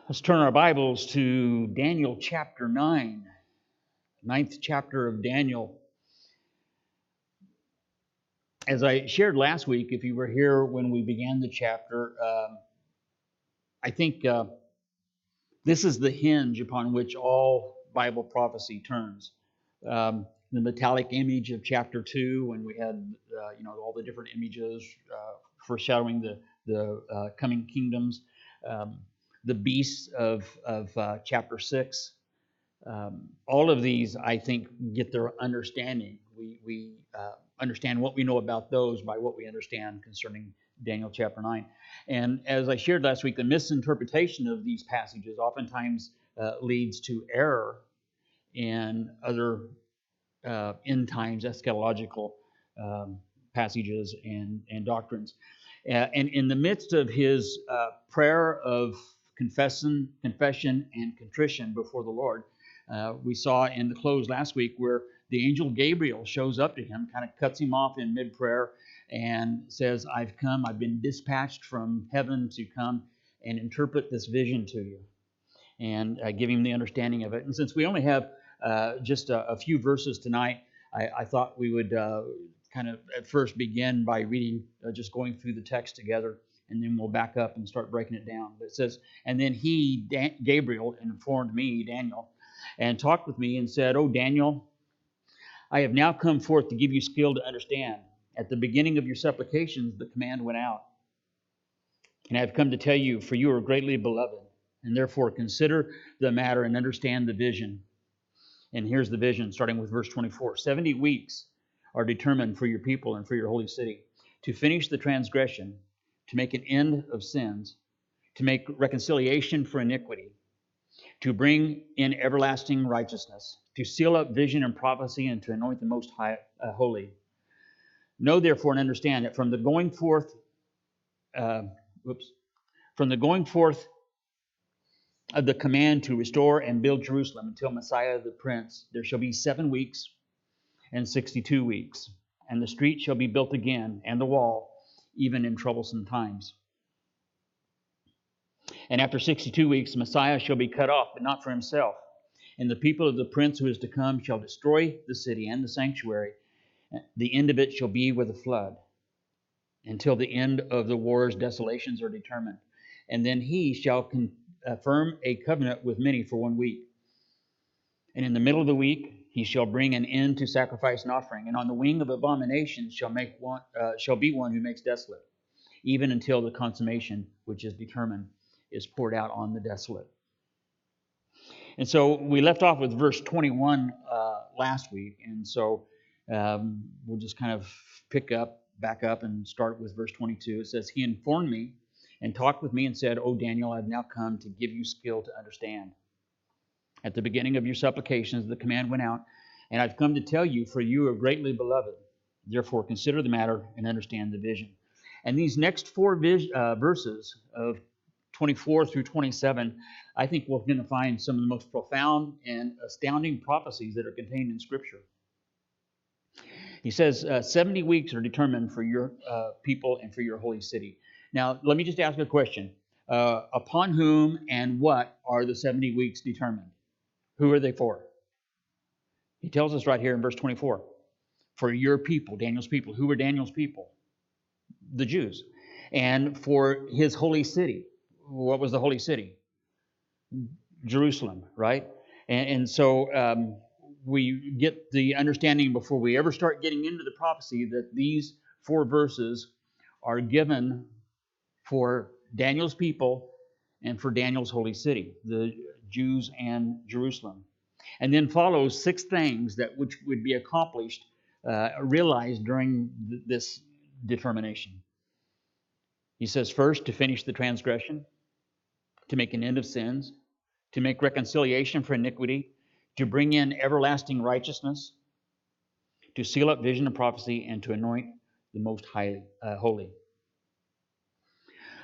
Let's turn our Bibles to Daniel chapter 9, ninth chapter of Daniel. As I shared last week, if you were here when we began the chapter, I think this is the hinge upon which all Bible prophecy turns. The metallic image of chapter 2, when we had all the different images foreshadowing the coming kingdoms. The beasts of chapter 6. All of these, I think, get their understanding. We understand what we know about those by what we understand concerning Daniel chapter 9. And as I shared last week, the misinterpretation of these passages oftentimes leads to error in other end times eschatological passages and doctrines. And in the midst of his prayer of confession and contrition before the Lord, we saw in the close last week where the angel Gabriel shows up to him, kind of cuts him off in mid-prayer and says, I've been dispatched from heaven to come and interpret this vision to you and give him the understanding of it. And since we only have just a few verses tonight, I thought we would kind of at first begin by reading, just going through the text together, and then we'll back up and start breaking it down. But it says, and then Gabriel, informed me, Daniel, and talked with me and said, "O Daniel, I have now come forth to give you skill to understand. At the beginning of your supplications, the command went out. And I have come to tell you, for you are greatly beloved, and therefore consider the matter and understand the vision." And here's the vision, starting with verse 24. 70 weeks are determined for your people and for your holy city, to finish the transgression, to make an end of sins, to make reconciliation for iniquity, to bring in everlasting righteousness, to seal up vision and prophecy, and to anoint the most high, holy. Know therefore and understand that from the going forth of the command to restore and build Jerusalem until Messiah the Prince, there shall be 7 weeks and 62 weeks, and the street shall be built again, and the wall, even in troublesome times. And after 62 weeks, Messiah shall be cut off, but not for himself. And the people of the prince who is to come shall destroy the city and the sanctuary. The end of it shall be with a flood, until the end of the war's desolations are determined. And then he shall confirm a covenant with many for 1 week. And in the middle of the week he shall bring an end to sacrifice and offering. And on the wing of abomination shall be one who makes desolate, even until the consummation which is determined is poured out on the desolate. And so we left off with verse 21 last week, and so we'll just kind of back up and start with verse 22. It says, he informed me and talked with me and said, O Daniel, I've now come to give you skill to understand. At the beginning of your supplications, the command went out, and I've come to tell you, for you are greatly beloved. Therefore, consider the matter and understand the vision. And these next four verses of 24 through 27, I think we're going to find some of the most profound and astounding prophecies that are contained in Scripture. He says, 70 weeks are determined for your people and for your holy city. Now, let me just ask a question. Upon whom and what are the 70 weeks determined? Who are they for? He tells us right here in verse 24. For your people, Daniel's people. Who were Daniel's people? The Jews. And for his holy city. What was the holy city? Jerusalem, right? And so we get the understanding before we ever start getting into the prophecy that these four verses are given for Daniel's people and for Daniel's holy city, the Jews and Jerusalem. And then follows 6 things which would be accomplished, realized during this determination. He says, first, to finish the transgression, to make an end of sins, to make reconciliation for iniquity, to bring in everlasting righteousness, to seal up vision and prophecy, and to anoint the most holy.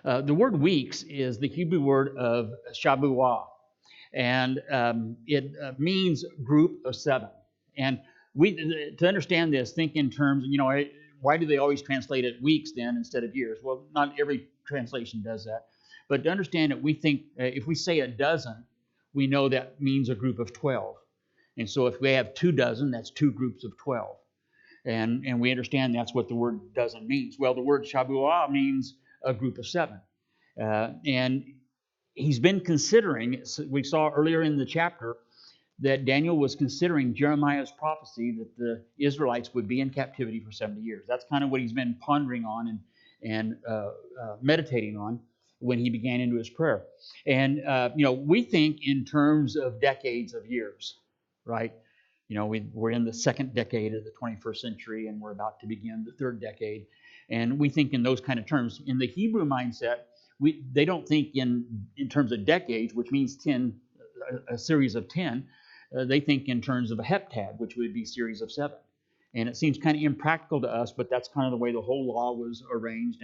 The word weeks is the Hebrew word of shabuah, and it means group of 7. And we, to understand this, think in terms, why do they always translate it weeks then instead of years? Well, not every translation does that. But to understand it, we think if we say a dozen, we know that means a group of 12. And so if we have 2 dozen, that's 2 groups of 12. And we understand that's what the word dozen means. Well, the word Shabuah means a group of 7. And he's been considering, we saw earlier in the chapter, that Daniel was considering Jeremiah's prophecy that the Israelites would be in captivity for 70 years. That's kind of what he's been pondering on and meditating on when he began into his prayer. And, we think in terms of decades of years, right? We're in the second decade of the 21st century, and we're about to begin the third decade. And we think in those kind of terms. In the Hebrew mindset, they don't think in terms of decades, which means 10, a series of 10. They think in terms of a heptad, which would be a series of 7. And it seems kind of impractical to us, but that's kind of the way the whole law was arranged,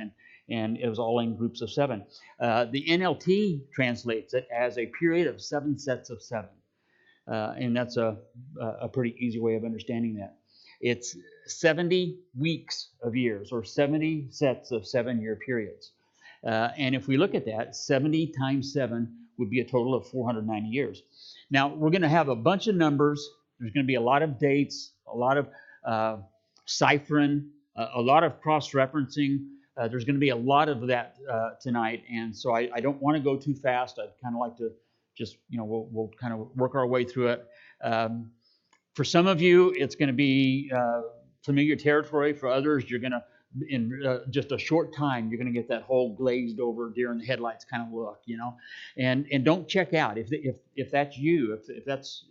and it was all in groups of 7. The NLT translates it as a period of 7 sets of 7. And that's a pretty easy way of understanding that. It's 70 weeks of years, or 70 sets of 7-year periods. And if we look at that, 70 times 7 would be a total of 490 years. Now, we're going to have a bunch of numbers. There's going to be a lot of dates, a lot of ciphering, a lot of cross-referencing. There's going to be a lot of that tonight, and so I don't want to go too fast. I'd kind of like to just, we'll kind of work our way through it. For some of you, it's going to be familiar territory. For others, you're going to, in just a short time, you're going to get that whole glazed over deer in the headlights kind of look, and don't check out. If that's you, if that's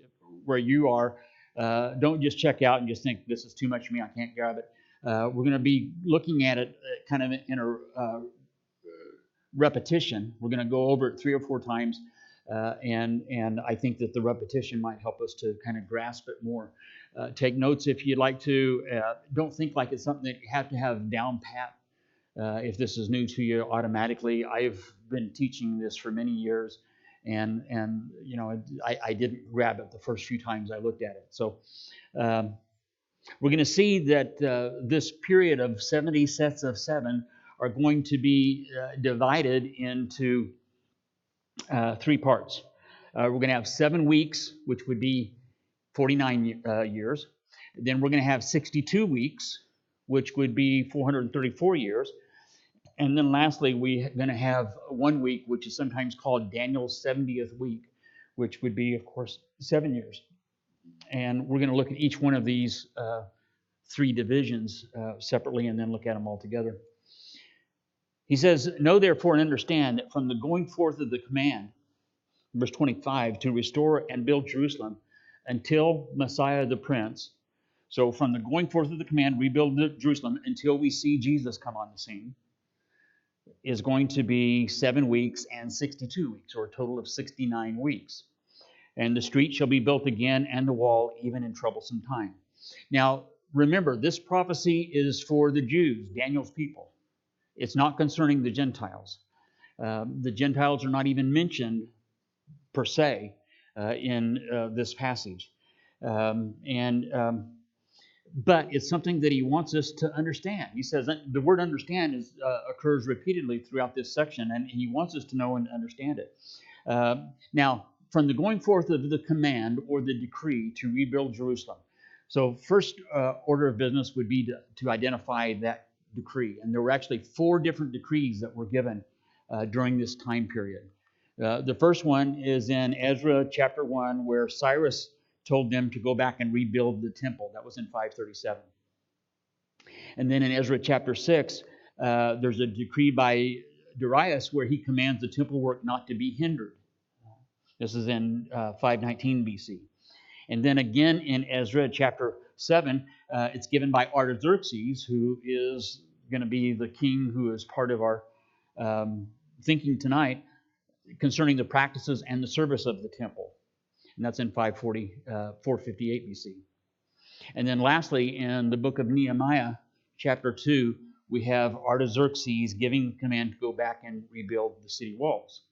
where you are, don't just check out and just think this is too much for me, I can't grab it. We're going to be looking at it kind of in a repetition. We're going to go over it 3 or 4 times. And I think that the repetition might help us to kind of grasp it more. Take notes if you'd like to. Don't think like it's something that you have to have down pat. If this is new to you automatically, I've been teaching this for many years, and I didn't grab it the first few times I looked at it. So we're going to see that this period of 70 sets of 7 are going to be divided into 3 parts. We're going to have 7 weeks, which would be 49 years. Then we're going to have 62 weeks, which would be 434 years. And then lastly, we're going to have 1 week, which is sometimes called Daniel's 70th week, which would be, of course, 7 years. And we're going to look at each one of these 3 divisions separately and then look at them all together. He says, "Know therefore and understand that from the going forth of the command," verse 25, "to restore and build Jerusalem until Messiah the Prince." So from the going forth of the command, rebuild Jerusalem until we see Jesus come on the scene, is going to be 7 weeks and 62 weeks, or a total of 69 weeks. "And the street shall be built again, and the wall, even in troublesome time." Now, remember, this prophecy is for the Jews, Daniel's people. It's not concerning the Gentiles. The Gentiles are not even mentioned per se in this passage. But it's something that he wants us to understand. He says that the word understand occurs repeatedly throughout this section, and he wants us to know and understand it. Now, from the going forth of the command or the decree to rebuild Jerusalem. So first order of business would be to identify that decree. And there were actually 4 different decrees that were given during this time period. The first one is in Ezra chapter 1, where Cyrus told them to go back and rebuild the temple. That was in 537. And then in Ezra chapter 6, there's a decree by Darius where he commands the temple work not to be hindered. This is in 519 BC. And then again in Ezra chapter 7, it's given by Artaxerxes, who is going to be the king who is part of our thinking tonight concerning the practices and the service of the temple. And that's in 458 BC. And then lastly, in the book of Nehemiah, chapter 2, we have Artaxerxes giving the command to go back and rebuild the city walls.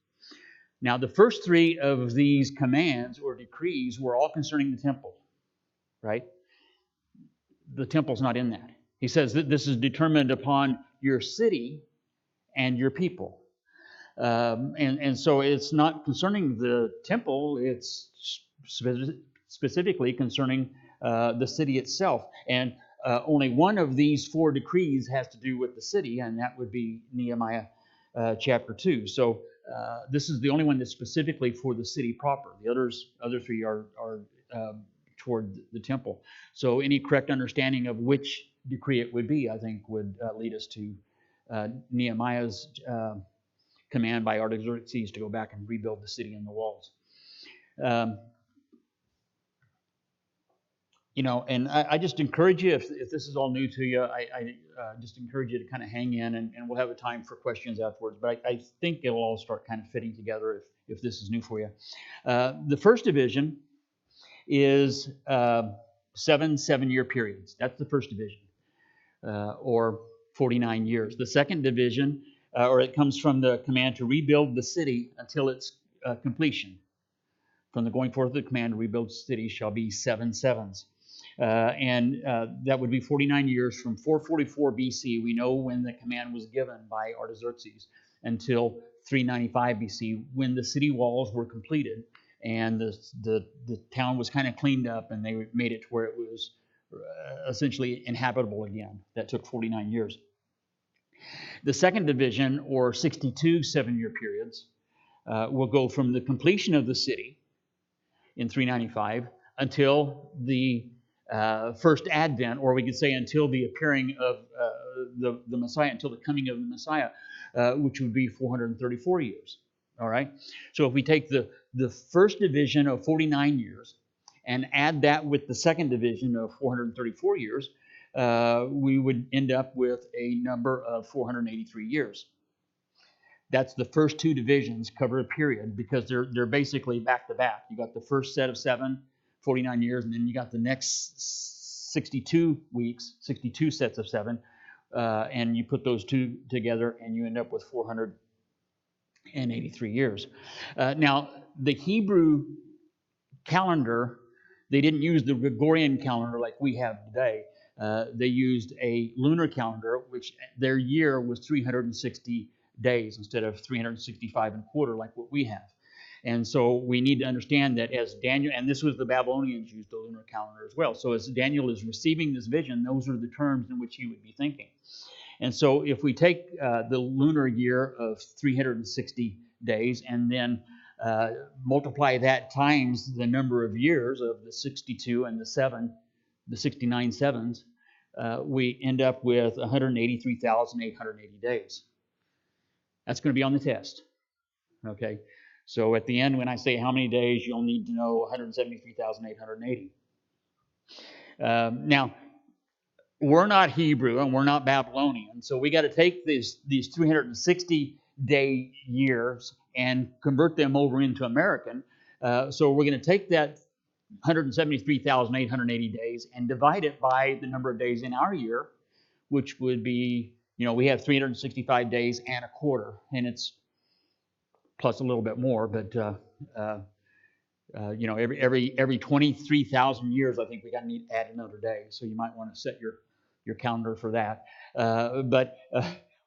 Now, the first 3 of these commands or decrees were all concerning the temple, right? The temple's not in that. He says that this is determined upon your city and your people. And so it's not concerning the temple, it's specifically concerning the city itself. And only one of these 4 decrees has to do with the city, and that would be Nehemiah chapter 2. So this is the only one that's specifically for the city proper. The other 3 are toward the temple. So any correct understanding of which decree it would be, I think, would lead us to Nehemiah's command by Artaxerxes to go back and rebuild the city and the walls. And I just encourage you, if this is all new to you, I just encourage you to kind of hang in, and we'll have a time for questions afterwards. But I think it'll all start kind of fitting together if this is new for you. The first division is 7 7-year periods. That's the first division, or 49 years. The second division, or it comes from the command to rebuild the city until its completion. From the going forth of the command to rebuild the city shall be 7 7s. And that would be 49 years from 444 BC. We know when the command was given by Artaxerxes until 395 BC, when the city walls were completed and the town was kind of cleaned up, and they made it to where it was essentially inhabitable again. That took 49 years. The second division, or 62 7-year periods, will go from the completion of the city in 395 until the first advent, or we could say until the appearing of the Messiah, until the coming of the Messiah, which would be 434 years. All right? So if we take the first division of 49 years and add that with the second division of 434 years, we would end up with a number of 483 years. That's the first 2 divisions cover a period, because they're basically back to back. You got the first set of 7, 49 years, and then you got the next 62 weeks, 62 sets of 7, and you put those 2 together, and you end up with 483 years. Now, the Hebrew calendar, they didn't use the Gregorian calendar like we have today. They used a lunar calendar, which their year was 360 days instead of 365 and a quarter like what we have. And so we need to understand that as Daniel, and this was the Babylonians used the lunar calendar as well. So as Daniel is receiving this vision, those are the terms in which he would be thinking. And so if we take the lunar year of 360 days and then multiply that times the number of years of the 62 and the 69 sevens, we end up with 183,880 days. That's going to be on the test. Okay? So at the end, when I say how many days, you'll need to know 173,880. Now, we're not Hebrew and we're not Babylonian, so we got to take these 360-day years and convert them over into American. So we're going to take that 173,880 days and divide it by the number of days in our year, which would be, we have 365 days and a quarter, and it's plus a little bit more, but every 23,000 years, I think we got to add another day. So you might want to set your calendar for that. But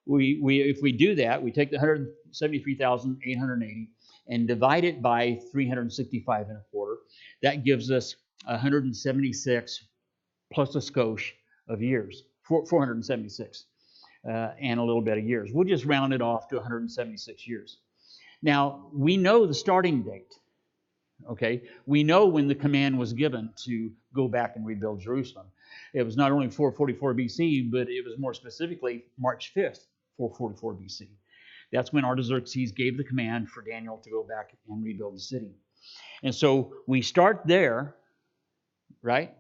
if we do that, we take the 173,880 and divide it by 365 and a quarter. That gives us 176 plus a skosh of years, 476 and a little bit of years. We'll just round it off to 176 years. Now, we know the starting date, okay? We know when the command was given to go back and rebuild Jerusalem. It was not only 444 BC, but it was more specifically March 5th, 444 BC. That's when Artaxerxes gave the command for Daniel to go back and rebuild the city. And so we start there, right,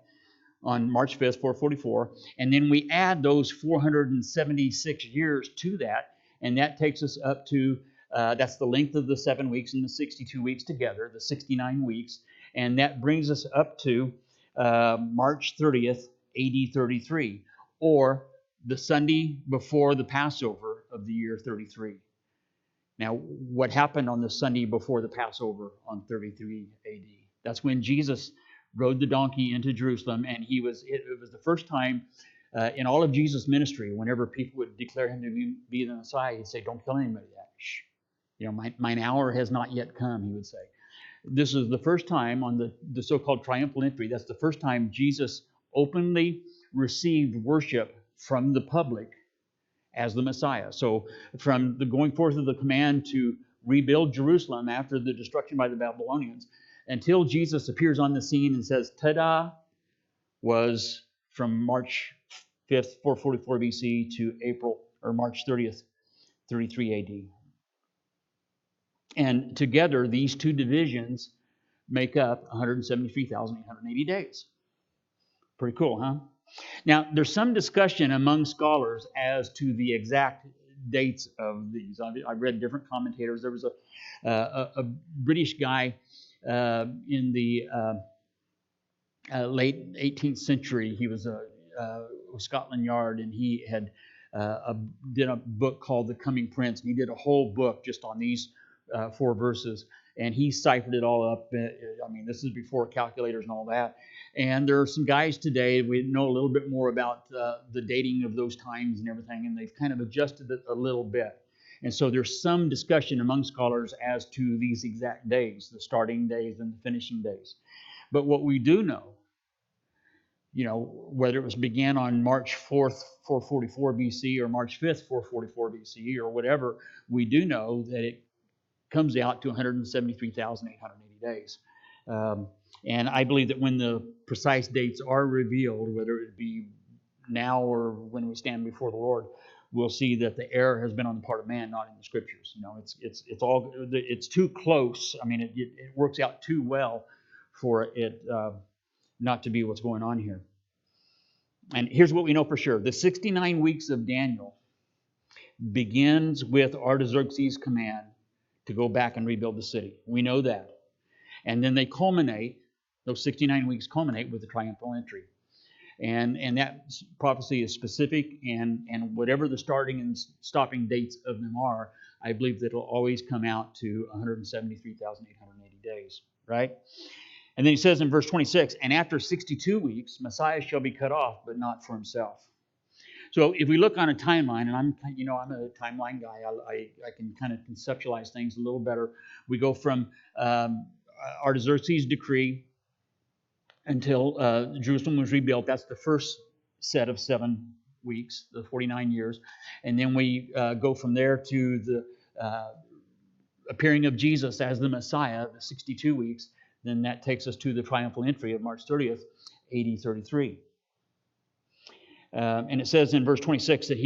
on March 5th, 444, and then we add those 476 years to that, and that takes us up to that's the length of the 7 weeks and the 62 weeks together, the 69 weeks. And that brings us up to March 30th, AD 33, or the Sunday before the Passover of the year 33. Now, what happened on the Sunday before the Passover on 33 AD? That's when Jesus rode the donkey into Jerusalem, and it was the first time in all of Jesus' ministry, whenever people would declare him to be the Messiah, he'd say, "Don't tell anybody that. Shh. Mine hour has not yet come, he would say. This is the first time on the so-called triumphal entry. That's the first time Jesus openly received worship from the public as the Messiah. So from the going forth of the command to rebuild Jerusalem after the destruction by the Babylonians, until Jesus appears on the scene and says, "Ta-da," was from March 5th, 444 BC to April or March 30th, 33 AD. And together, these two divisions make up 173,880 days. Pretty cool, huh? Now, there's some discussion among scholars as to the exact dates of these. I've read different commentators. There was a British guy in the late 18th century. He was a Scotland Yard, and he had did a book called The Coming Prince. And he did a whole book just on these 4 verses, and he ciphered it all up. I mean, this is before calculators and all that. And there are some guys today, we know a little bit more about the dating of those times and everything, and they've kind of adjusted it a little bit. And so there's some discussion among scholars as to these exact days, the starting days and the finishing days. But what we do know, whether it was began on March 4th, 444 BC, or March 5th, 444 BC, or whatever, we do know that it comes out to 173,880 days. And I believe that when the precise dates are revealed, whether it be now or when we stand before the Lord, we'll see that the error has been on the part of man, not in the Scriptures. It's too close. I mean, it works out too well for it not to be what's going on here. And here's what we know for sure: the 69 weeks of Daniel begins with Artaxerxes' command to go back and rebuild the city. We know that. And then those 69 weeks culminate with the triumphal entry. And that prophecy is specific, and whatever the starting and stopping dates of them are, I believe that it'll always come out to 173,880 days, right? And then he says in verse 26, and after 62 weeks, Messiah shall be cut off, but not for himself. So if we look on a timeline, and I'm a timeline guy, I can kind of conceptualize things a little better. We go from Artaxerxes' decree until Jerusalem was rebuilt. That's the first set of 7 weeks, the 49 years. And then we go from there to the appearing of Jesus as the Messiah, the 62 weeks. Then that takes us to the triumphal entry of March 30th, AD 33. And it says in verse 26 that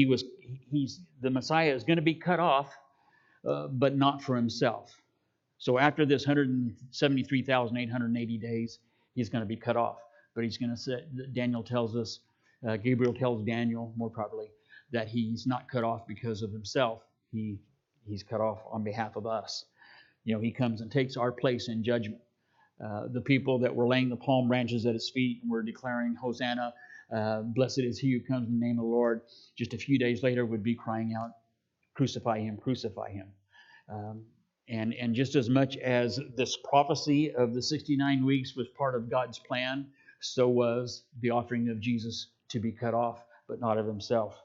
the Messiah is going to be cut off, but not for himself. So after this 173,880 days, he's going to be cut off. But he's going to say, Daniel tells us, Gabriel tells Daniel, more properly, that he's not cut off because of himself. He's cut off on behalf of us. He comes and takes our place in judgment. The people that were laying the palm branches at his feet and were declaring, Hosanna, blessed is he who comes in the name of the Lord, just a few days later would be crying out, crucify him, crucify him. And just as much as this prophecy of the 69 weeks was part of God's plan, so was the offering of Jesus to be cut off, but not of himself.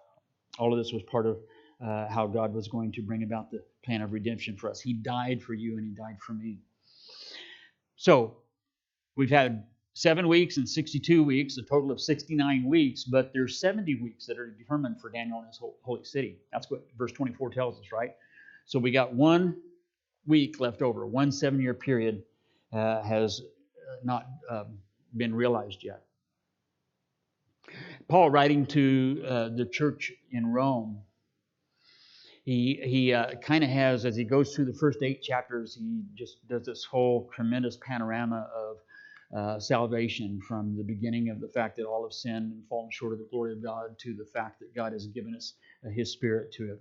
All of this was part of how God was going to bring about the plan of redemption for us. He died for you and he died for me. So we've had 7 weeks and 62 weeks, a total of 69 weeks, but there's 70 weeks that are determined for Daniel and his holy city. That's what verse 24 tells us, right? So we got 1 week left over. 1 7-year period has not been realized yet. Paul, writing to the church in Rome, he kind of has, as he goes through the first 8 chapters, he just does this whole tremendous panorama of salvation, from the beginning of the fact that all have sinned and fallen short of the glory of God, to the fact that God has given us his Spirit to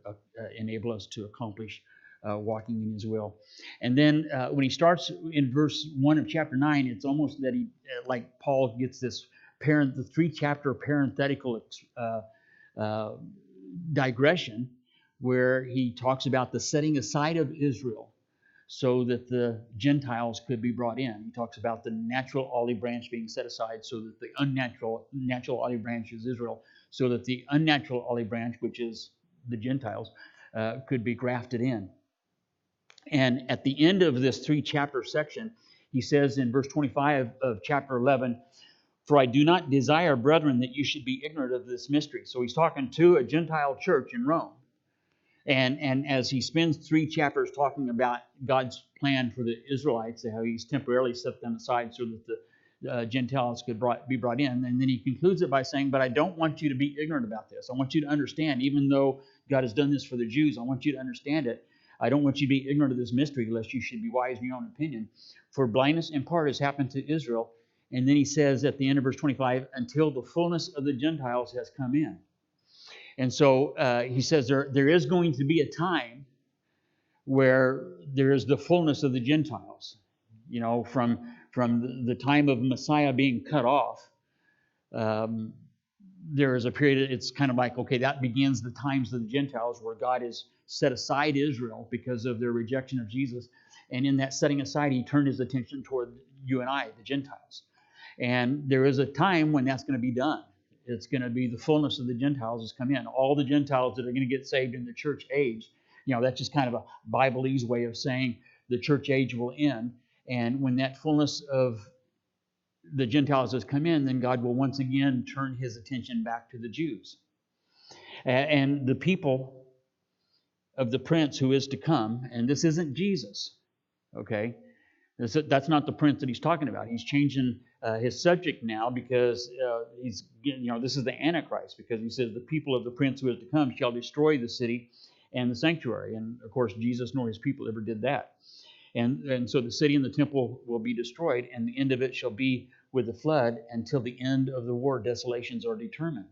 enable us to accomplish walking in his will. And then when he starts in verse 1 of chapter 9, it's almost that he, like Paul, gets this the 3-chapter parenthetical digression, where he talks about the setting aside of Israel so that the Gentiles could be brought in. He talks about the natural olive branch being set aside so that the natural olive branch is Israel, so that the unnatural olive branch, which is the Gentiles, could be grafted in. And at the end of this 3-chapter section, he says in verse 25 of chapter 11, "For I do not desire, brethren, that you should be ignorant of this mystery." So he's talking to a Gentile church in Rome. And as he spends 3 chapters talking about God's plan for the Israelites, how he's temporarily set them aside so that the Gentiles could be brought in, and then he concludes it by saying, "But I don't want you to be ignorant about this. I want you to understand, even though God has done this for the Jews, I want you to understand it. I don't want you to be ignorant of this mystery, lest you should be wise in your own opinion. For blindness in part has happened to Israel." And then he says at the end of verse 25, "Until the fullness of the Gentiles has come in." And so he says there is going to be a time where there is the fullness of the Gentiles. You know, from the time of Messiah being cut off, there is a period, it's kind of like, okay, that begins the times of the Gentiles where God has set aside Israel because of their rejection of Jesus. And in that setting aside, he turned his attention toward you and I, the Gentiles. And there is a time when that's going to be done. It's going to be the fullness of the Gentiles has come in. All the Gentiles that are going to get saved in the church age, you know, that's just kind of a Bibleese way of saying the church age will end. And when that fullness of the Gentiles has come in, then God will once again turn his attention back to the Jews. And the people of the prince who is to come, and this isn't Jesus, okay? That's not the prince that he's talking about. He's changing his subject now because this is the Antichrist, because he says the people of the prince who is to come shall destroy the city and the sanctuary. And of course, Jesus nor his people ever did that. And so the city and the temple will be destroyed, and the end of it shall be with the flood. Until the end of the war, desolations are determined.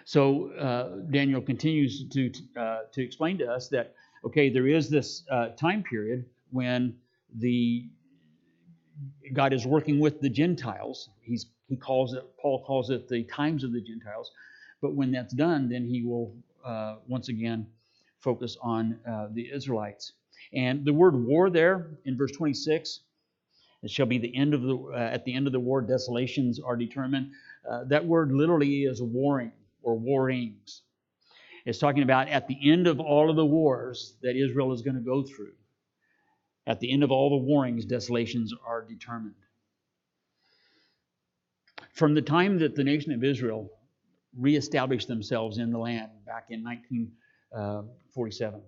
So Daniel continues to explain to us that, okay, there is this time period when God is working with the Gentiles. Paul calls it the times of the Gentiles. But when that's done, then he will once again focus on the Israelites. And the word war there in verse 26, it shall be the end of at the end of the war, desolations are determined. That word literally is warring or warrings. It's talking about at the end of all of the wars that Israel is going to go through. At the end of all the warrings, desolations are determined. From the time that the nation of Israel reestablished themselves in the land back in 1947,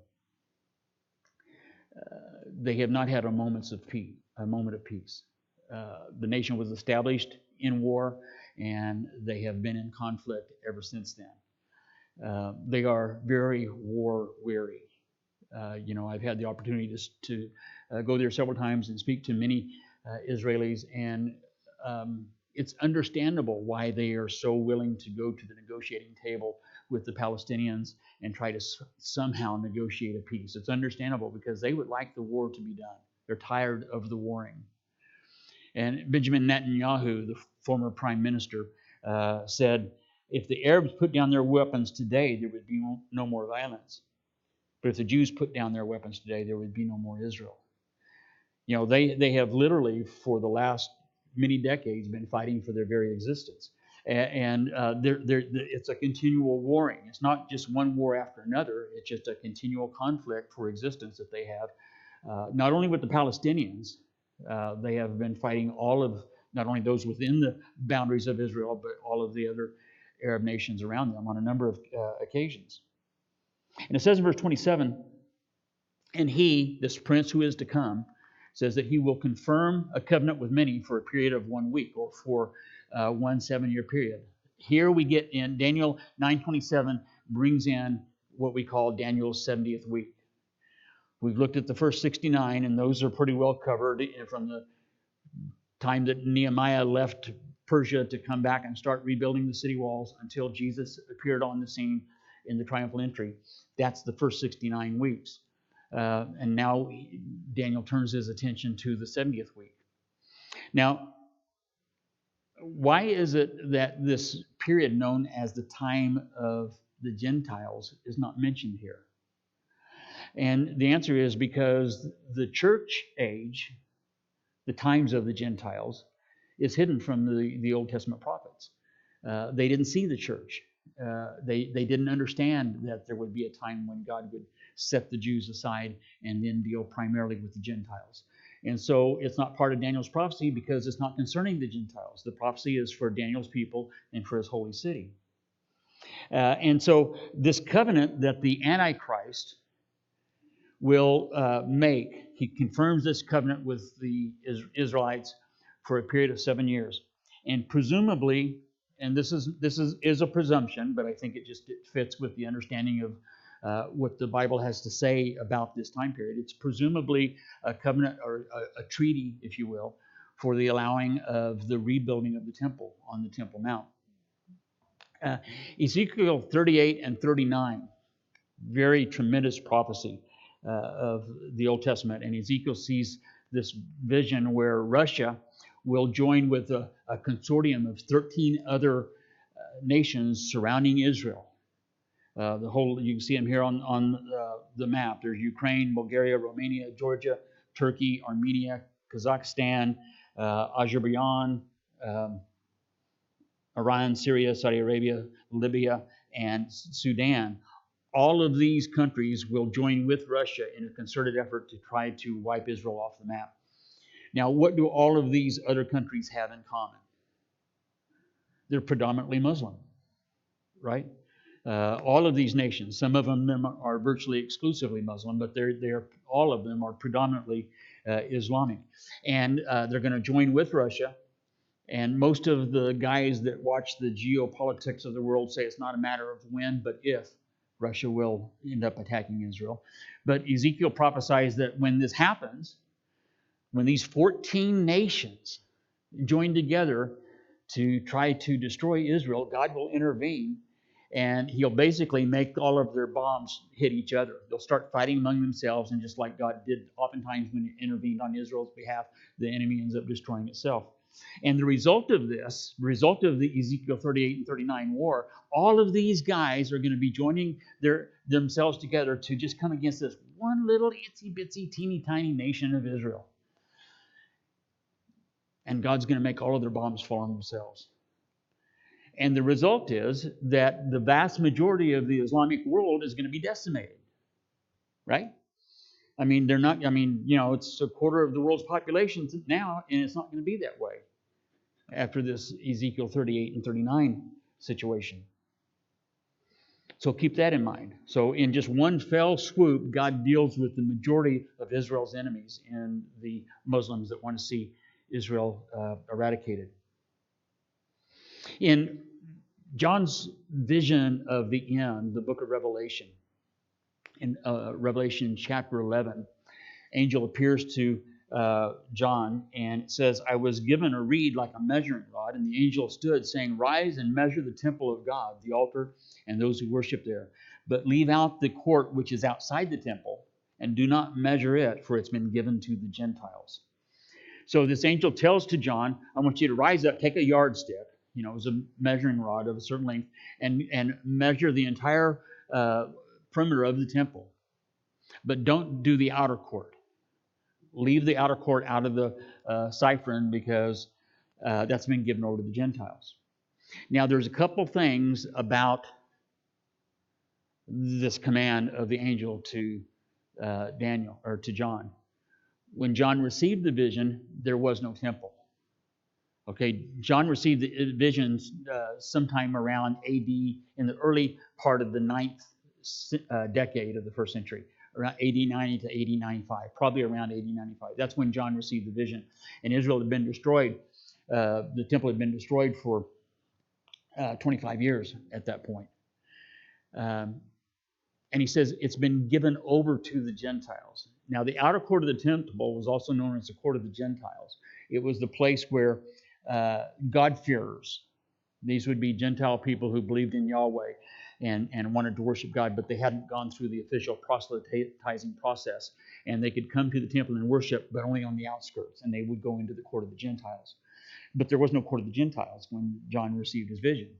they have not had a moment of peace. The nation was established in war, and they have been in conflict ever since then. They are very war weary. I've had the opportunity to go there several times and speak to many Israelis, and it's understandable why they are so willing to go to the negotiating table with the Palestinians and try to somehow negotiate a peace. It's understandable because they would like the war to be done. They're tired of the warring. And Benjamin Netanyahu, the former prime minister, said, if the Arabs put down their weapons today, there would be no more violence. But if the Jews put down their weapons today, there would be no more Israel. You know, they have literally, for the last many decades, been fighting for their very existence. And it's a continual warring. It's not just one war after another. It's just a continual conflict for existence that they have. Not only with the Palestinians, they have been fighting not only those within the boundaries of Israel, but all of the other Arab nations around them on a number of occasions. And it says in verse 27, and he, this prince who is to come, says that he will confirm a covenant with many for a period of 1 week, or for 1 7-year period. Here we get in Daniel 9:27 brings in what we call Daniel's 70th week. We've looked at the first 69, and those are pretty well covered from the time that Nehemiah left Persia to come back and start rebuilding the city walls until Jesus appeared on the scene in the triumphal entry. That's the first 69 weeks. And now Daniel turns his attention to the 70th week. Now, why is it that this period known as the time of the Gentiles is not mentioned here? And the answer is because the church age, the times of the Gentiles, is hidden from the Old Testament prophets. They didn't see the church. They didn't understand that there would be a time when God would set the Jews aside and then deal primarily with the Gentiles. And so it's not part of Daniel's prophecy because it's not concerning the Gentiles. The prophecy is for Daniel's people and for his holy city. And so this covenant that the Antichrist will make, he confirms this covenant with the Israelites for a period of 7 years. And presumably, and this is a presumption, but I think it fits with the understanding of what the Bible has to say about this time period. It's presumably a covenant or a treaty, if you will, for the allowing of the rebuilding of the temple on the Temple Mount. Ezekiel 38 and 39, very tremendous prophecy of the Old Testament. And Ezekiel sees this vision where Russia will join with a consortium of 13 other nations surrounding Israel. You can see them here on the map. There's Ukraine, Bulgaria, Romania, Georgia, Turkey, Armenia, Kazakhstan, Azerbaijan, Iran, Syria, Saudi Arabia, Libya, and Sudan. All of these countries will join with Russia in a concerted effort to try to wipe Israel off the map. Now, what do all of these other countries have in common? They're predominantly Muslim, right? All of these nations, some of them are virtually exclusively Muslim, but all of them are predominantly Islamic. And they're going to join with Russia. And most of the guys that watch the geopolitics of the world say it's not a matter of when, but if Russia will end up attacking Israel. But Ezekiel prophesies that when this happens, when these 14 nations join together to try to destroy Israel, God will intervene, and he'll basically make all of their bombs hit each other. They'll start fighting among themselves, and just like God did oftentimes when he intervened on Israel's behalf, the enemy ends up destroying itself. And the result of the Ezekiel 38 and 39 war, all of these guys are going to be joining themselves together to just come against this one little itsy-bitsy, teeny-tiny nation of Israel. And God's going to make all of their bombs fall on themselves. And the result is that the vast majority of the Islamic world is going to be decimated. Right? I mean, it's a quarter of the world's population now, and it's not going to be that way after this Ezekiel 38 and 39 situation. So keep that in mind. So in just one fell swoop, God deals with the majority of Israel's enemies and the Muslims that want to see Israel eradicated. In John's vision of the end, the book of Revelation, in Revelation chapter 11, angel appears to John, and it says, I was given a reed like a measuring rod, and the angel stood, saying, rise and measure the temple of God, the altar, and those who worship there. But leave out the court which is outside the temple, and do not measure it, for it's been given to the Gentiles. So this angel tells to John, I want you to rise up, take a yardstick, it was a measuring rod of a certain length, and measure the entire perimeter of the temple. But don't do the outer court. Leave the outer court out of the Siphon, because that's been given over to the Gentiles. Now, there's a couple things about this command of the angel to Daniel, or to John. When John received the vision, there was no temple. Okay, John received the visions sometime around AD, in the early part of the 9th decade of the first century, around AD 90 to AD 95, probably around AD 95. That's when John received the vision. And Israel had been destroyed. The temple had been destroyed for 25 years at that point. And he says it's been given over to the Gentiles. Now, the outer court of the temple was also known as the court of the Gentiles. It was the place where God-fearers, these would be Gentile people who believed in Yahweh and wanted to worship God, but they hadn't gone through the official proselytizing process. And they could come to the temple and worship, but only on the outskirts, and they would go into the court of the Gentiles. But there was no court of the Gentiles when John received his vision.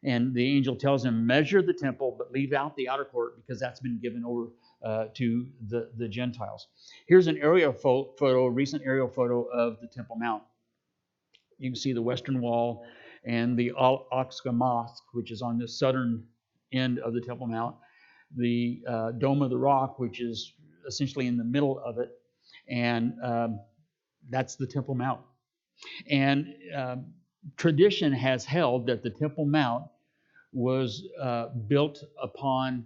And the angel tells him, measure the temple, but leave out the outer court, because that's been given over to the Gentiles. Here's an aerial photo, a recent aerial photo of the Temple Mount. You can see the western wall, and the Al-Aqsa Mosque, which is on the southern end of the Temple Mount, the Dome of the Rock, which is essentially in the middle of it, and that's the Temple Mount. And tradition has held that the Temple Mount was built upon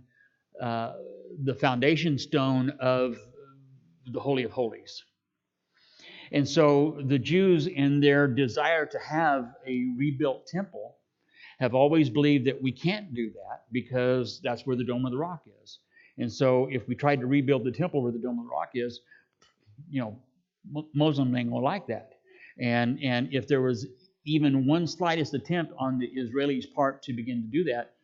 the foundation stone of the Holy of Holies. And so the Jews, in their desire to have a rebuilt temple, have always believed that we can't do that because that's where the Dome of the Rock is. And so if we tried to rebuild the temple where the Dome of the Rock is, Muslims ain't gonna like that. And if there was even one slightest attempt on the Israelis' part to begin to do that,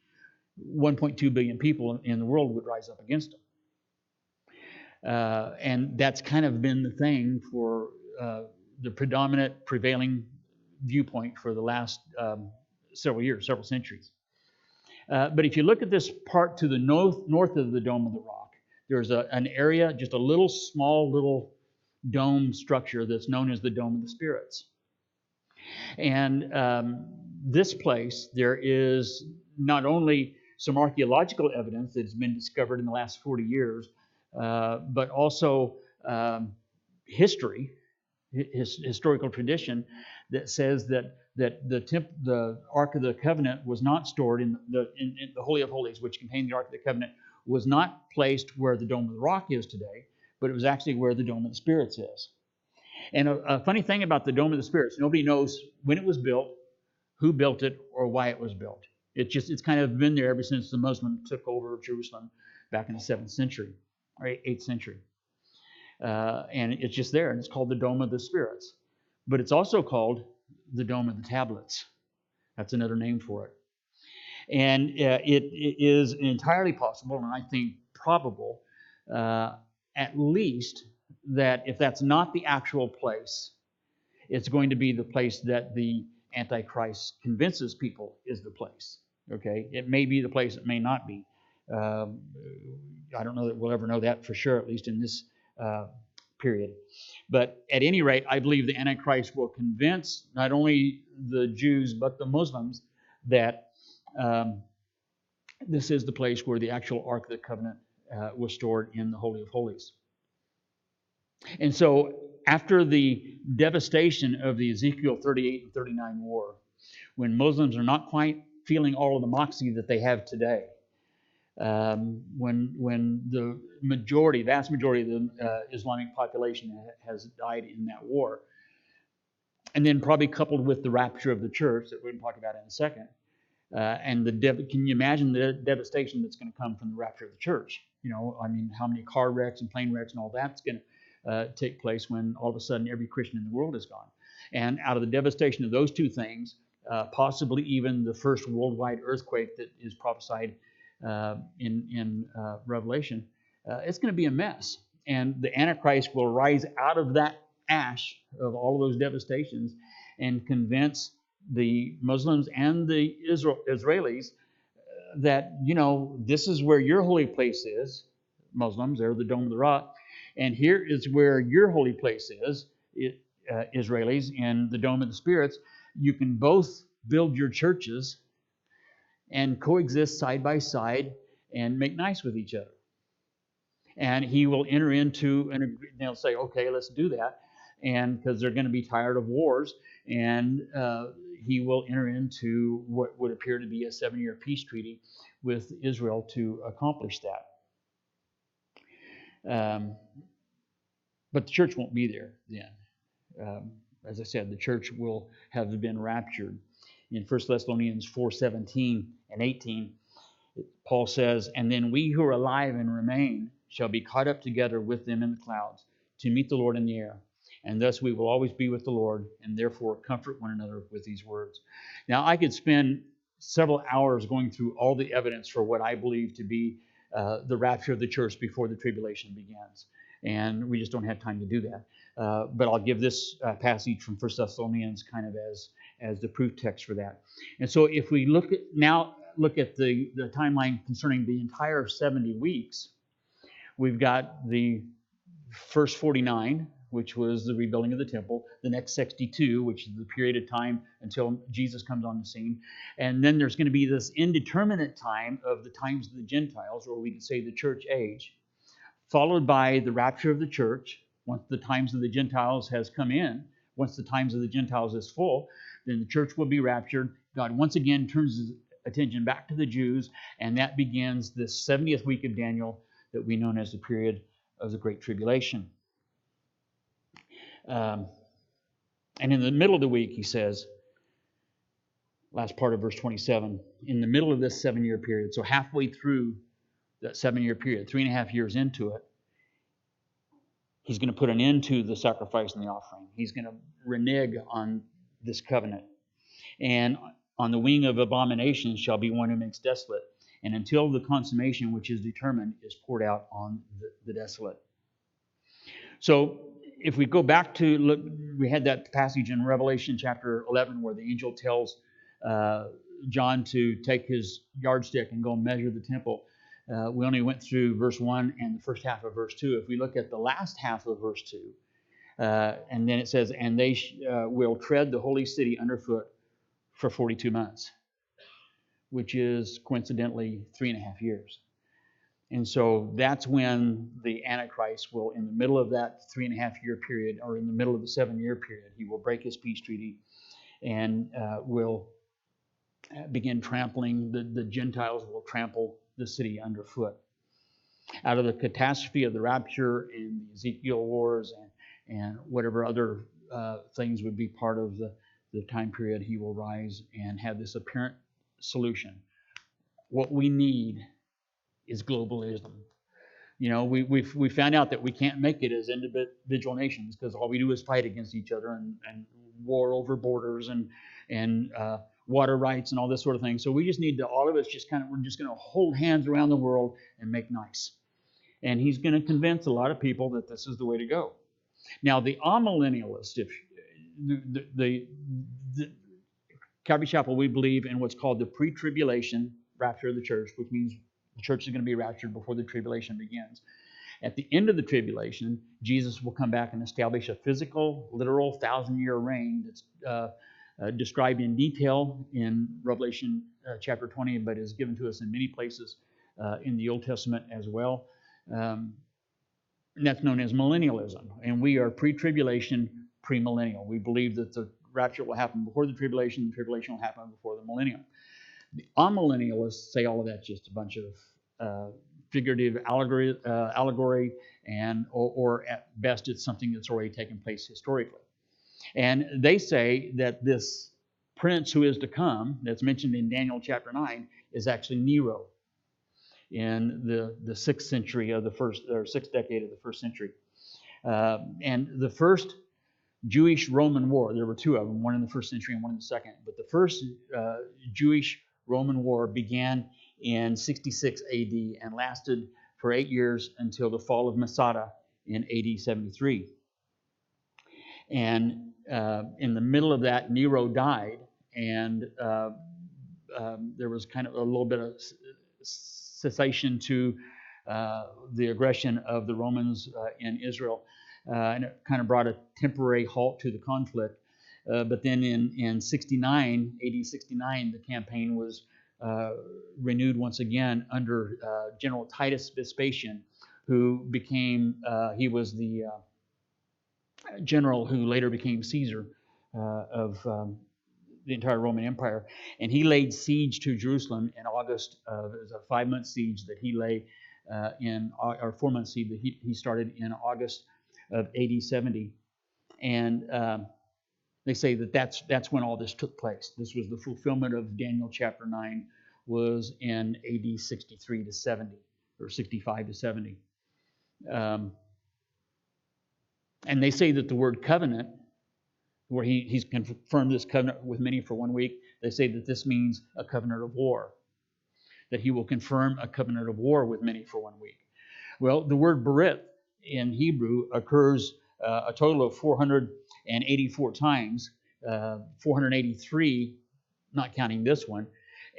1.2 billion people in the world would rise up against them. And that's kind of been the thing for the predominant prevailing viewpoint for the last several years, several centuries. But if you look at this part to the north of the Dome of the Rock, there's an area, just a little small little dome structure that's known as the Dome of the Spirits. And this place, there is not only some archaeological evidence that's been discovered in the last 40 years, but also historical tradition that says that the Ark of the Covenant was not stored in the Holy of Holies, which contained the Ark of the Covenant, was not placed where the Dome of the Rock is today, but it was actually where the Dome of the Spirits is. And a funny thing about the Dome of the Spirits, nobody knows when it was built, who built it, or why it was built. It's kind of been there ever since the Muslims took over Jerusalem back in the 7th century or 8th century. And it's just there, and it's called the Dome of the Spirits. But it's also called the Dome of the Tablets. That's another name for it. And it is entirely possible, and I think probable, at least, that if that's not the actual place, it's going to be the place that the Antichrist convinces people is the place. Okay? It may be the place, it may not be. I don't know that we'll ever know that for sure, at least in this period. But at any rate, I believe the Antichrist will convince not only the Jews but the Muslims that this is the place where the actual Ark of the Covenant was stored in the Holy of Holies. And so after the devastation of the Ezekiel 38 and 39 war, when Muslims are not quite feeling all of the moxie that they have today, when the vast majority of the Islamic population has died in that war, and then probably coupled with the rapture of the church that we're going to talk about in a second, and can you imagine the devastation that's going to come from the rapture of the church? How many car wrecks and plane wrecks and all that's going to take place when all of a sudden every Christian in the world is gone. And out of the devastation of those two things, possibly even the first worldwide earthquake that is prophesied in Revelation, it's going to be a mess. And the Antichrist will rise out of that ash of all of those devastations and convince the Muslims and the Israelis that, this is where your holy place is, Muslims, they're the Dome of the Rock, and here is where your holy place is, Israelis, in the Dome of the Spirits. You can both build your churches and coexist side by side and make nice with each other. And he will enter into an agreement. They'll say, okay, let's do that. And because they're going to be tired of wars, and he will enter into what would appear to be a 7-year peace treaty with Israel to accomplish that. But the church won't be there then. As I said, the church will have been raptured. In 1 Thessalonians 4:17 and 18, Paul says, "And then we who are alive and remain shall be caught up together with them in the clouds to meet the Lord in the air. And thus we will always be with the Lord, and therefore comfort one another with these words." Now, I could spend several hours going through all the evidence for what I believe to be the rapture of the church before the tribulation begins. And we just don't have time to do that. But I'll give this passage from 1 Thessalonians kind of as the proof text for that. And so if we look at the timeline concerning the entire 70 weeks, we've got the first 49, which was the rebuilding of the temple. The next 62, which is the period of time until Jesus comes on the scene. And then there's going to be this indeterminate time of the times of the Gentiles, or we could say the church age, followed by the rapture of the church. Once the times of the Gentiles has come in, once the times of the Gentiles is full, then the church will be raptured. God once again turns his attention back to the Jews, and that begins this 70th week of Daniel that we know as the period of the Great Tribulation. And in the middle of the week, he says, last part of verse 27, in the middle of this 7-year period, so halfway through that 7-year period, 3.5 years into it, he's going to put an end to the sacrifice and the offering. He's going to renege on this covenant. And on the wing of abominations shall be one who makes desolate. And until the consummation which is determined is poured out on the desolate. So if we go back to, look, we had that passage in Revelation chapter 11 where the angel tells John to take his yardstick and go measure the temple. We only went through verse 1 and the first half of verse 2. If we look at the last half of verse 2, and then it says, and they will tread the holy city underfoot for 42 months, which is coincidentally 3.5 years. And so that's when the Antichrist will, in the middle of that 3.5 year period, or in the middle of the 7-year period, he will break his peace treaty and will begin trampling. The Gentiles will trample the city underfoot. Out of the catastrophe of the rapture and the Ezekiel wars and whatever other things would be part of the time period, he will rise and have this apparent solution. What we need is globalism. You know, we found out that we can't make it as individual nations because all we do is fight against each other and war over borders and water rights and all this sort of thing. So we just need to, all of us we're just going to hold hands around the world and make nice. And he's going to convince a lot of people that this is the way to go. Now, the amillennialists, if the Calvary Chapel, we believe in what's called the pre-tribulation rapture of the church, which means the church is going to be raptured before the tribulation begins. At the end of the tribulation, Jesus will come back and establish a physical, literal 1,000-year reign that's described in detail in Revelation chapter 20, but is given to us in many places in the Old Testament as well. And that's known as millennialism. And we are pre-tribulation, premillennial. We believe that the rapture will happen before the tribulation will happen before the millennium. The amillennialists say all of that's just a bunch of figurative allegory, and or at best it's something that's already taken place historically. And they say that this prince who is to come, that's mentioned in Daniel chapter 9, is actually Nero in the 6th century of the first, or 6th decade of the 1st century. And the first Jewish-Roman war, there were two of them, one in the 1st century and one in the 2nd. But the first Jewish-Roman war began in 66 AD and lasted for 8 years until the fall of Masada in AD 73. And in the middle of that, Nero died, and there was kind of a little bit of cessation to the aggression of the Romans in Israel. And it kind of brought a temporary halt to the conflict. But then in 69, AD 69, the campaign was renewed once again under General Titus Vespasian, who became, he was the general who later became Caesar of the entire Roman Empire. And he laid siege to Jerusalem in August. It was a 5-month siege that he lay or 4-month siege that he started in August of AD 70. And they say that that's when all this took place. This was the fulfillment of Daniel chapter 9, was in AD 63 to 70, or 65 to 70. And they say that the word covenant, where he's confirmed this covenant with many for 1 week, they say that this means a covenant of war, that he will confirm a covenant of war with many for 1 week. Well, the word berit in Hebrew occurs a total of 484 times, 483, not counting this one,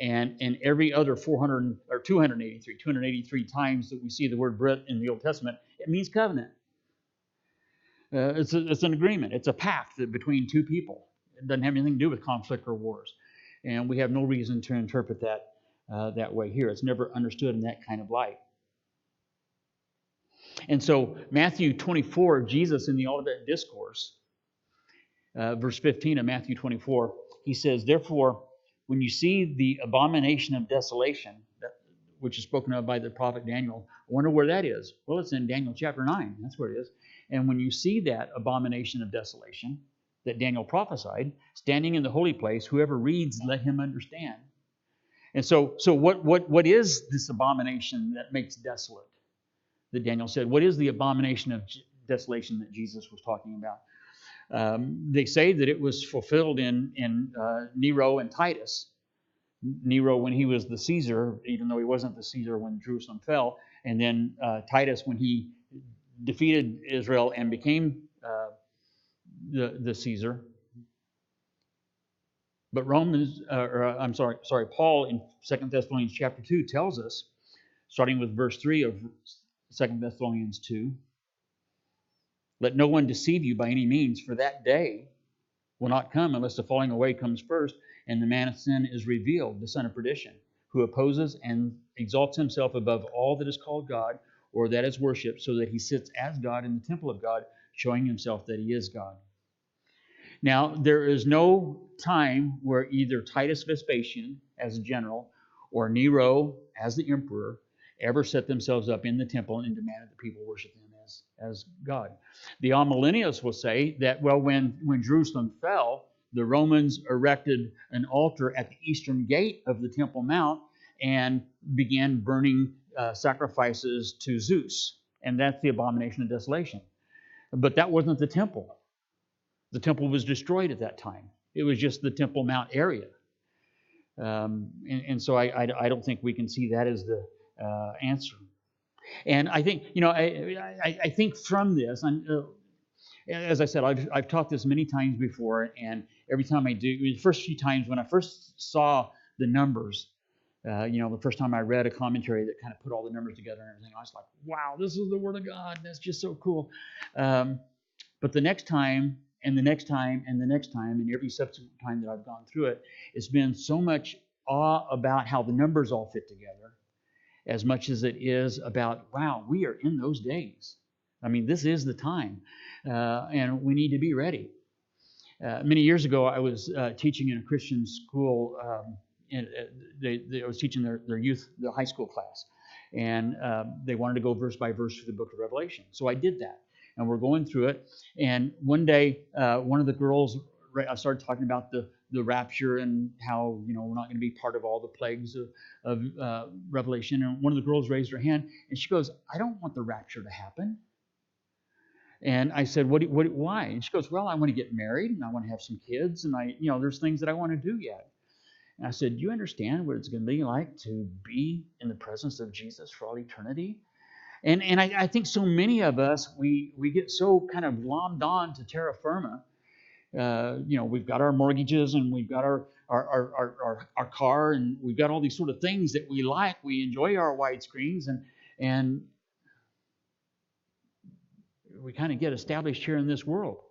and every other 283 times that we see the word berit in the Old Testament, it means covenant. It's an agreement. It's a pact between two people. It doesn't have anything to do with conflict or wars. And we have no reason to interpret that that way here. It's never understood in that kind of light. And so Matthew 24, Jesus in the Olivet Discourse, verse 15 of Matthew 24, he says, therefore, when you see the abomination of desolation, which is spoken of by the prophet Daniel, I wonder where that is. Well, it's in Daniel chapter 9. That's where it is. And when you see that abomination of desolation that Daniel prophesied, standing in the holy place, whoever reads, let him understand. And so what is this abomination that makes desolate that Daniel said? What is the abomination of desolation that Jesus was talking about? They say that it was fulfilled in Nero and Titus. Nero when he was the Caesar, even though he wasn't the Caesar when Jerusalem fell, and then Titus when he defeated Israel and became the Caesar. But Paul in 2 Thessalonians chapter 2 tells us, starting with verse 3 of 2 Thessalonians 2, let no one deceive you by any means, for that day will not come unless the falling away comes first, and the man of sin is revealed, the son of perdition, who opposes and exalts himself above all that is called God or that is worshipped, so that he sits as God in the temple of God, showing himself that he is God. Now, there is no time where either Titus Vespasian as a general or Nero as the emperor ever set themselves up in the temple and demanded that people worship them as God. The amillennialists will say that, well, when Jerusalem fell, the Romans erected an altar at the eastern gate of the Temple Mount and began burning sacrifices to Zeus. And that's the abomination of desolation. But that wasn't the temple. The temple was destroyed at that time. It was just the Temple Mount area. And so I don't think we can see that as the answer. And I think, I think from this, as I said, I've taught this many times before, and every time I do, the first few times when I first saw the numbers, the first time I read a commentary that kind of put all the numbers together and everything, I was like, wow, this is the Word of God. That's just so cool. But the next time, and the next time, and the next time, and every subsequent time that I've gone through it, it's been so much awe about how the numbers all fit together, as much as it is about, wow, we are in those days. I mean, this is the time, and we need to be ready. Many years ago, I was teaching in a Christian school. I was teaching their youth, the high school class, and they wanted to go verse by verse through the book of Revelation. So I did that, and we're going through it. And one day, one of the girls, I started talking about the rapture and how we're not going to be part of all the plagues of Revelation. And one of the girls raised her hand, and she goes, "I don't want the rapture to happen." And I said, why? And she goes, well, I want to get married, and I want to have some kids, and there's things that I want to do yet. And I said, do you understand what it's going to be like to be in the presence of Jesus for all eternity? And I think so many of us, we get so kind of glommed on to terra firma. We've got our mortgages, and we've got our car, and we've got all these sort of things that we like. We enjoy our widescreens, and we kind of get established here in this world.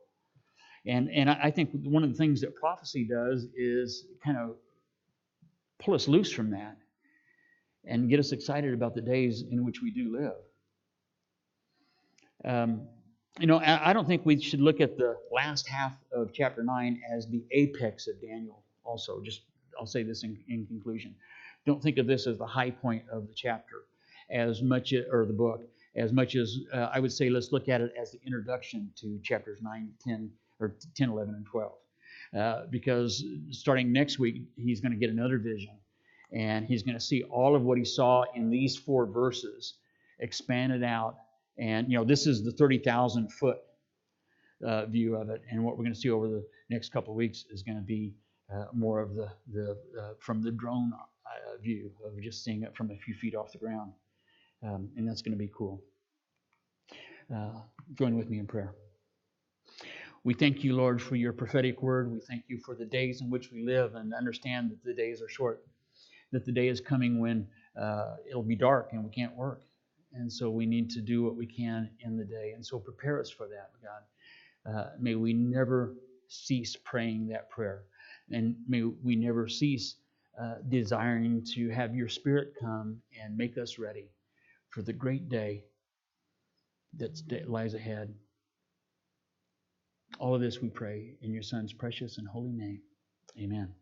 And I think one of the things that prophecy does is kind of pull us loose from that and get us excited about the days in which we do live. I don't think we should look at the last half of chapter 9 as the apex of Daniel also. I'll say this in conclusion. Don't think of this as the high point of the chapter or the book, as much as I would say let's look at it as the introduction to chapters 9, 10, or 10, 11, and 12. Because starting next week, he's going to get another vision, and he's going to see all of what he saw in these 4 verses expanded out. And, this is the 30,000-foot view of it. And what we're going to see over the next couple of weeks is going to be more of the from the drone view of just seeing it from a few feet off the ground. And that's going to be cool. Join with me in prayer. We thank you, Lord, for your prophetic word. We thank you for the days in which we live, and understand that the days are short, that the day is coming when it'll be dark and we can't work. And so we need to do what we can in the day. And so prepare us for that, God. May we never cease praying that prayer. And may we never cease desiring to have your Spirit come and make us ready for the great day that lies ahead. All of this we pray in your Son's precious and holy name. Amen.